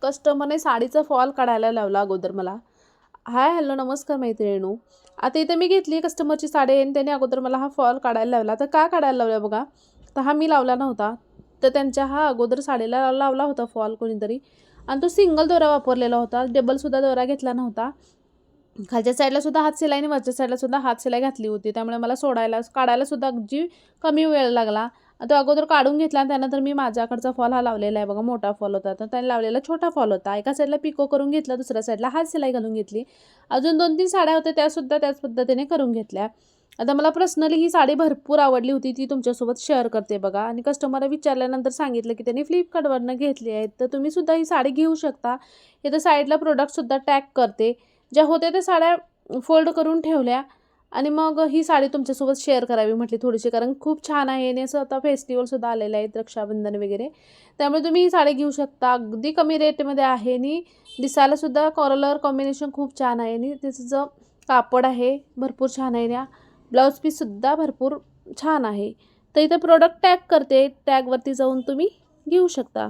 कस्टमरने साडीचा फॉल काढायला लावला अगोदर मला. हाय हॅलो नमस्कार मैत्रिणींनो. आता इथे मी घेतली कस्टमरची साडी आणि त्याने अगोदर मला हा फॉल काढायला लावला. तर का काढायला लावला बघा. तर हा मी लावला नव्हता. तर त्यांच्या हा अगोदर साडीला लावला होता फॉल कोणीतरी आणि तो सिंगल दोरा वापरलेला होता. डबलसुद्धा दोरा घेतला नव्हता. खालच्या साईडला सुद्धा हात शिलाई आणि वरच्या साईडला सुद्धा हात शिलाई घातली होती. त्यामुळे मला काढायला सुद्धा अगदी कमी वेळ लागला. तो अगोदर काढून घेतला आणि त्यानंतर मी माझ्याकडचा फॉल हा लावलेला आहे बघा. मोठा फॉल होता तर त्याने लावलेला छोटा फॉल होता. एका साईडला पिको करून घेतला, दुसऱ्या साईडला हात शिलाई घालून घेतली. अजून 2-3 साड्या होत्या त्यासुद्धा त्याच पद्धतीने करून घेतल्या. आता मला पर्सनली ही साडी भरपूर आवडली होती, ती तुमच्यासोबत शेअर करते बघा. आणि कस्टमरला विचारल्यानंतर सांगितलं की त्यांनी फ्लिपकार्टवरनं घेतली आहे. तर तुम्ही सुद्धा ही साडी घेऊ शकता. इथं साईडला प्रोडक्टसुद्धा टॅग करते. ज्या होत्या त्या साड्या फोल्ड करून ठेवल्या आणि मग ही साडी तुमच्यासोबत शेअर करावी म्हटली थोडीशी, कारण खूप छान आहे आणि असं आता फेस्टिवलसुद्धा आलेलं आहे, रक्षाबंधन वगैरे. त्यामुळे तुम्ही ही साडी घेऊ शकता. अगदी कमी रेटमध्ये आहे आणि दिसायलासुद्धा कलर कॉम्बिनेशन खूप छान आहे आणि त्याचं जो कापड आहे भरपूर छान आहे ना. ब्लाऊज पीससुद्धा भरपूर छान आहे. तर इथं प्रोडक्ट टॅग करते, टॅगवरती जाऊन तुम्ही घेऊ शकता.